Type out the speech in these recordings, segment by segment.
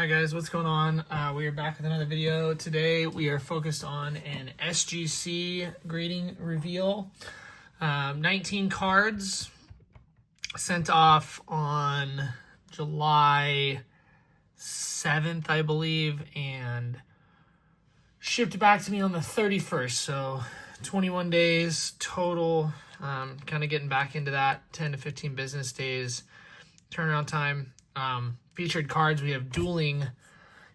Alright guys, what's going on? We are back with another video. Today we are focused on an SGC grading reveal. 19 cards sent off on July 7th, I believe, and shipped back to me on the 31st. So 21 days total. Kind of getting back into that 10 to 15 business days turnaround time. Featured cards, we have dueling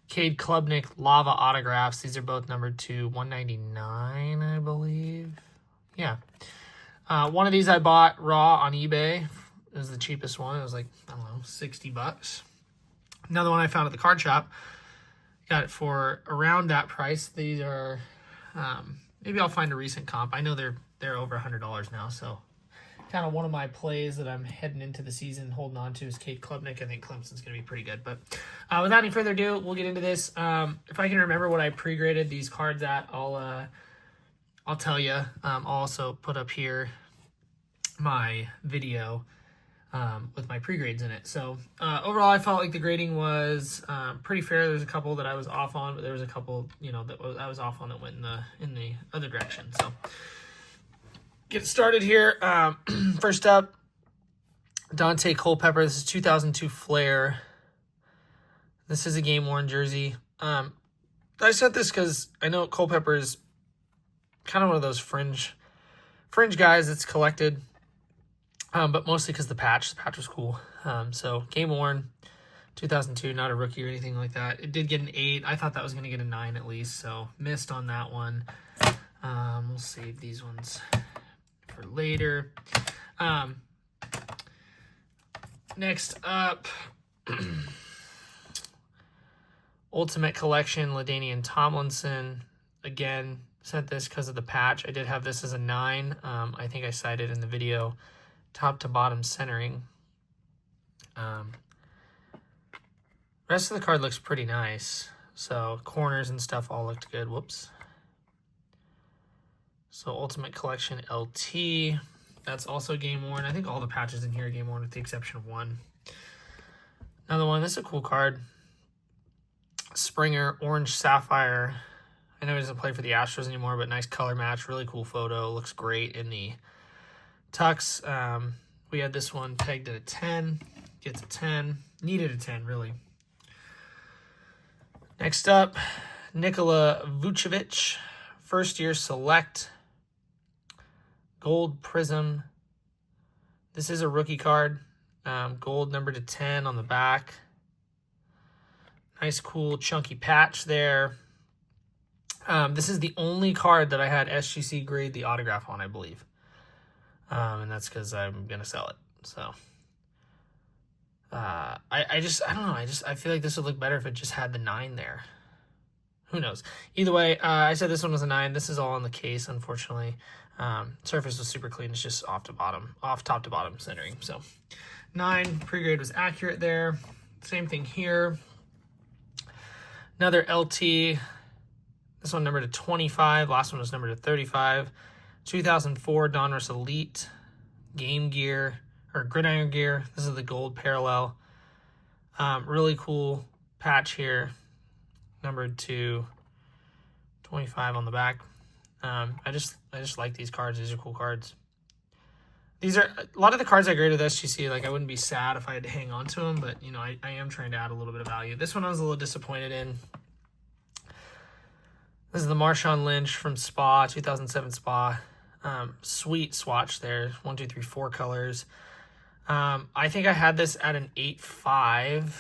Cade Klubnik Lava autographs. These are both numbered to 199, I believe. Yeah. One of these I bought raw on eBay. It was the cheapest one. It was like, I don't know, 60 bucks. Another one I found at the card shop. Got it for around that price. These are, maybe I'll find a recent comp. I know they're over $100 now, so kind of one of my plays that I'm heading into the season holding on to is Cade Klubnik. I think Clemson's going to be pretty good. But without any further ado, we'll get into this. If I can remember what I pre-graded these cards at, I'll tell you. I'll also put up here my video with my pre-grades in it. So overall, I felt like the grading was pretty fair. There's a couple that I was off on, but there was a couple, I was off on that went in the other direction. So get started here. First up, Dante Culpepper. This is 2002 Flair. This is a game-worn jersey. I sent this because I know Culpepper is kind of one of those fringe guys that's collected, but mostly because the patch was cool. So game-worn, 2002, not a rookie or anything like that. It did get an 8. I thought that was going to get a 9 at least, so missed on that one. We'll save these ones for later. Next up, Ultimate Collection, LaDainian Tomlinson. Again, sent this because of the patch. I did have this as a 9. I think I cited in the video, top to bottom centering. Rest of the card looks pretty nice. So corners and stuff all looked good. Whoops. So Ultimate Collection LT, that's also game worn. I think all the patches in here are game worn with the exception of one. Another one, this is a cool card. Springer, Orange Sapphire. I know he doesn't play for the Astros anymore, but nice color match, really cool photo. Looks great in the tux. We had this one pegged at a 10, gets a 10, needed a 10 really. Next up, Nikola Vucevic, first year select. Gold Prism. This is a rookie card. Gold numbered to 10 on the back. Nice, cool, chunky patch there. This is the only card that I had SGC grade the autograph on, I believe. And that's because I'm going to sell it. So, I don't know. I feel like this would look better if it just had the 9 there. Who knows? Either way, I said this one was a 9. This is all on the case, unfortunately. Surface was super clean. It's just off top to bottom centering. So 9 pre-grade was accurate there. Same thing here. Another LT. This one numbered to 25. Last one was numbered to 35. 2004 Donruss Elite game gear or gridiron gear. This is the gold parallel. Really cool patch here. Numbered to 25 on the back. I just like these cards. These are cool cards. These are a lot of the cards I graded with SGC. Like, I wouldn't be sad if I had to hang on to them, but I am trying to add a little bit of value. This one I was a little disappointed in. This is the Marshawn Lynch from Spa, 2007 Spa. Sweet swatch there. 1, 2, 3, 4 colors. I think I had this at an 8.5.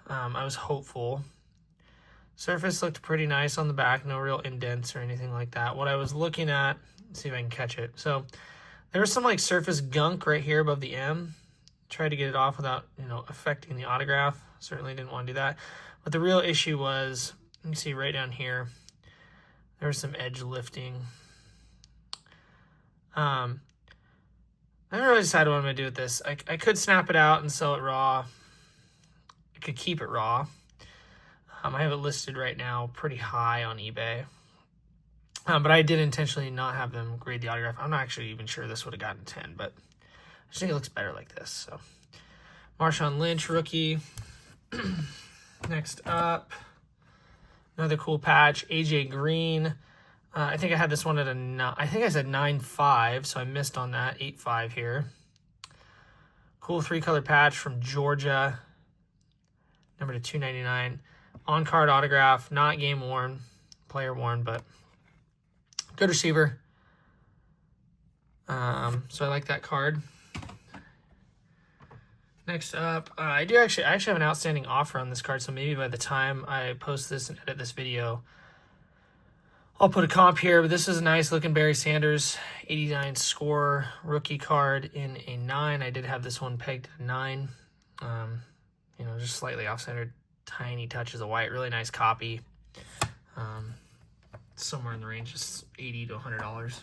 I was hopeful. Surface looked pretty nice on the back, no real indents or anything like that. What I was looking at, let's see if I can catch it. So there was some like surface gunk right here above the M. Tried to get it off without, affecting the autograph. Certainly didn't want to do that. But the real issue was, you can see right down here, there was some edge lifting. I haven't really decided what I'm going to do with this. I could snap it out and sell it raw. I could keep it raw. I have it listed right now pretty high on eBay. But I did intentionally not have them grade the autograph. I'm not actually even sure this would have gotten 10, but I just think it looks better like this. So Marshawn Lynch, rookie. Next up, another cool patch, AJ Green. I think I had this one at I think I said 9.5, so I missed on that. 8.5 here. Cool 3-color patch from Georgia. Number to 299. On-card autograph, not game worn, player worn, but good receiver. So I like that card. Next up, I actually have an outstanding offer on this card, so maybe by the time I post this and edit this video, I'll put a comp here. But this is a nice looking Barry Sanders 89 score rookie card in a 9. I did have this one pegged at a 9. You know, just slightly off-centered, tiny touches of white. Really nice copy. Somewhere in the range of $80 to $100.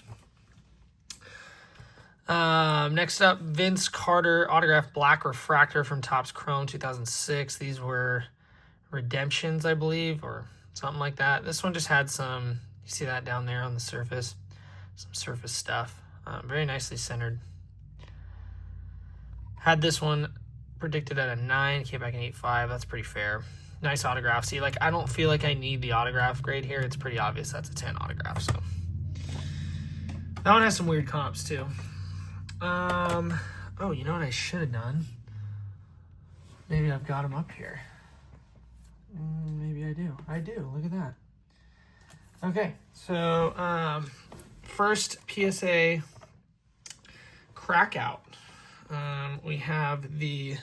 Next up, Vince Carter autographed black refractor from Topps Chrome 2006. These were redemptions, I believe, or something like that. This one just had some, you see that down there on the surface, some surface stuff. Very nicely centered. Had this one predicted at a 9, came back an 8.5. That's pretty fair. Nice autograph. See, like, I don't feel like I need the autograph grade here. It's pretty obvious that's a 10 autograph, so. That one has some weird comps, too. Oh, you know what I should have done? Maybe I've got them up here. Maybe I do. I do. Look at that. Okay, so first PSA crack out. We have the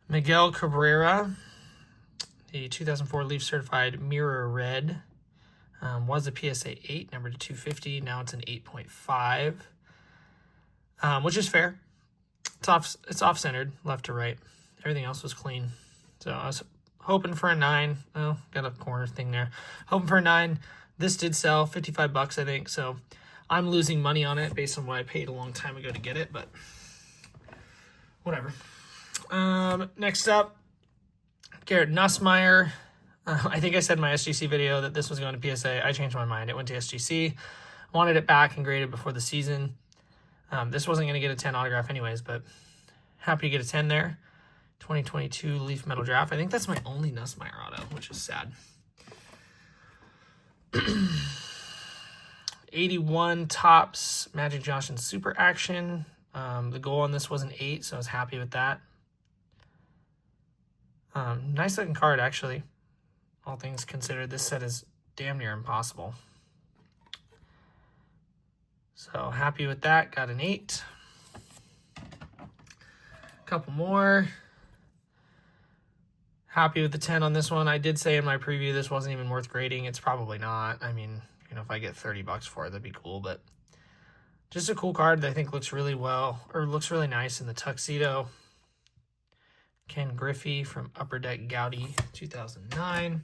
Miguel Cabrera, the 2004 Leaf Certified Mirror Red. Was a PSA 8, number to 250. Now it's an 8.5. Which is fair. It's off-centered, left to right. Everything else was clean. So I was hoping for a 9. Oh, got a corner thing there. Hoping for a 9. This did sell $55, I think. So I'm losing money on it based on what I paid a long time ago to get it, but whatever. Next up, Garrett Nussmeier. I think I said in my SGC video that this was going to PSA. I changed my mind. It went to SGC. Wanted it back and graded before the season. This wasn't going to get a 10 autograph anyways, but happy to get a 10 there. 2022 Leaf Metal Draft. I think that's my only Nussmeier auto, which is sad. 81 Topps Magic Johnson Super Action. The goal on this was an 8, so I was happy with that. Nice looking card, actually. All things considered, this set is damn near impossible. So happy with that. Got an 8. Couple more. Happy with the 10 on this one. I did say in my preview this wasn't even worth grading. It's probably not. I mean, you know, if I get $30 for it, that'd be cool. But just a cool card that I think looks really well, or looks really nice in the tuxedo. Ken Griffey from Upper Deck Gaudy 2009.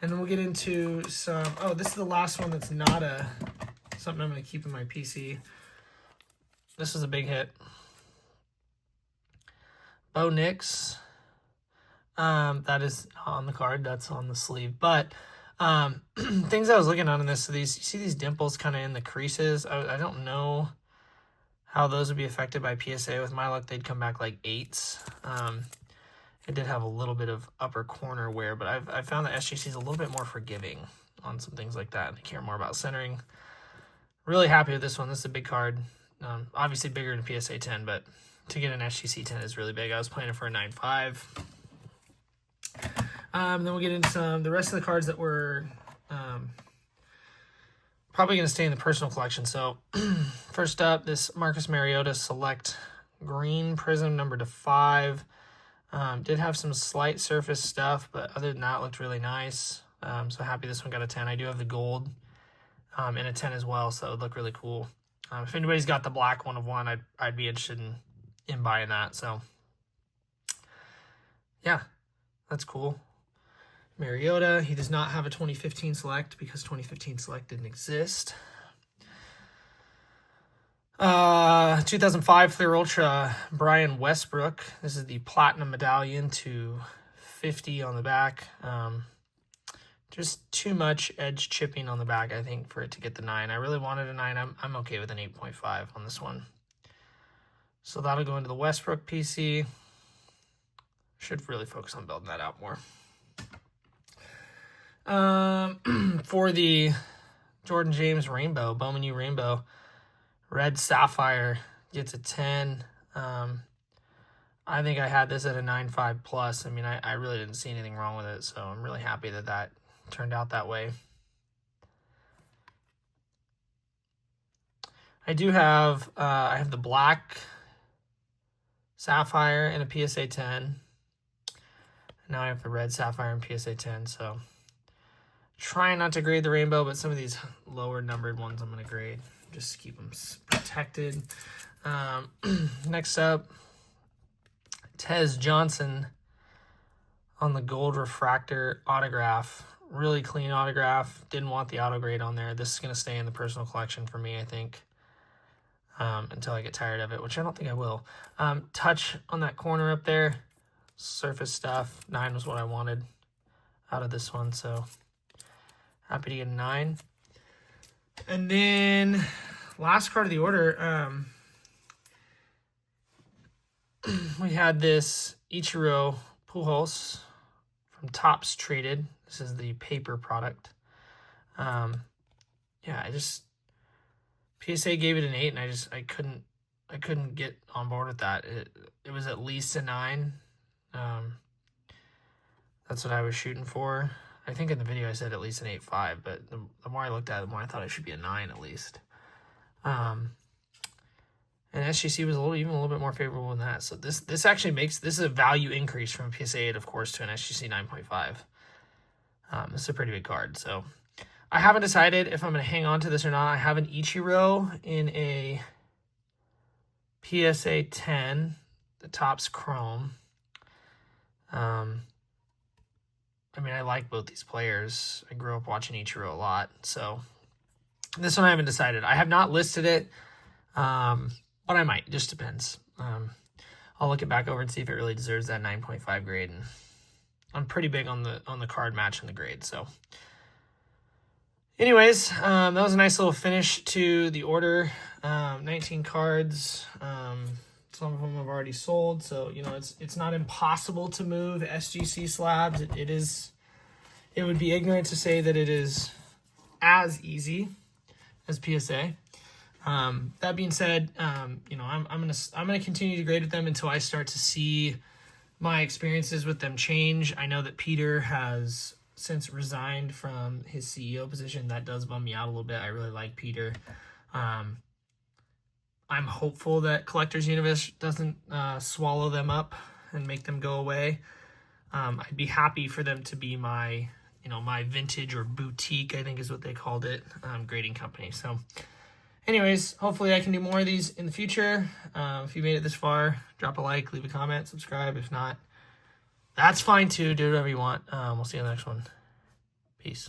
And then we'll get into some, oh, this is the last one that's not something I'm going to keep in my PC. This is a big hit. Bo Nix. That is on the card. That's on the sleeve. But things I was looking on in this, so these, you see these dimples kind of in the creases. I don't know how those would be affected by PSA. With my luck, they'd come back like 8s. It did have a little bit of upper corner wear, but I've found that SGC is a little bit more forgiving on some things like that. And they care more about centering. Really happy with this one. This is a big card. Obviously bigger than PSA 10, but to get an SGC 10 is really big. I was planning for a 9.5. Then we'll get into the rest of the cards that were probably going to stay in the personal collection. So first up, this Marcus Mariota Select Green Prism number to 5. Did have some slight surface stuff, but other than that, looked really nice. So happy this one got a 10. I do have the gold in a 10 as well, so it would look really cool. If anybody's got the black 1/1, I'd be interested in buying that. So yeah, that's cool. Mariota, he does not have a 2015 Select because 2015 Select didn't exist. 2005 Clear Ultra, Brian Westbrook. This is the Platinum Medallion to 50 on the back. Just too much edge chipping on the back, I think, for it to get the 9. I really wanted a 9. I'm okay with an 8.5 on this one. So that'll go into the Westbrook PC. Should really focus on building that out more. For the Jordan James Rainbow, Bowman U Rainbow, Red Sapphire gets a 10. I think I had this at a 9.5 plus. I mean, I really didn't see anything wrong with it, so I'm really happy that that turned out that way. I do have, I have the black Sapphire and a PSA 10. Now I have the red Sapphire and PSA 10, so trying not to grade the Rainbow, but some of these lower numbered ones I'm going to grade just to keep them protected. Next up, Tez Johnson on the gold refractor autograph. Really clean autograph. Didn't want the auto grade on there. This is going to stay in the personal collection for me, I think, until I get tired of it, which I don't think I will. Touch on that corner up there. Surface stuff. 9 was what I wanted out of this one, so happy to get a 9. And then last card of the order, we had this Ichiro Pujols from Topps Traded. This is the paper product. Yeah, PSA gave it an 8, and I couldn't get on board with that. It was at least a 9. That's what I was shooting for. I think in the video I said at least an 8.5, but the more I looked at it, the more I thought it should be a 9 at least. And SGC was even a little bit more favorable than that. So this actually this is a value increase from a PSA 8, of course, to an SGC 9.5. This is a pretty big card. So I haven't decided if I'm going to hang on to this or not. I have an Ichiro in a PSA 10, the Topps Chrome. I mean, I like both these players. I grew up watching Ichiro a lot. So this one I haven't decided. I have not listed it, but I might. It just depends. I'll look it back over and see if it really deserves that 9.5 grade. And I'm pretty big on the card match and the grade. So anyways, that was a nice little finish to the order. 19 cards. Some of them have already sold, so you know it's not impossible to move SGC slabs. It would be ignorant to say that it is as easy as PSA. That being said, you know I'm gonna continue to grade with them until I start to see my experiences with them change. I know that Peter has since resigned from his CEO position. That does bum me out a little bit. I really like Peter. I'm hopeful that Collectors Universe doesn't swallow them up and make them go away. I'd be happy for them to be my vintage or boutique, I think is what they called it, grading company. So anyways, hopefully I can do more of these in the future. If you made it this far, drop a like, leave a comment, subscribe. If not, that's fine too. Do whatever you want. We'll see you in the next one. Peace.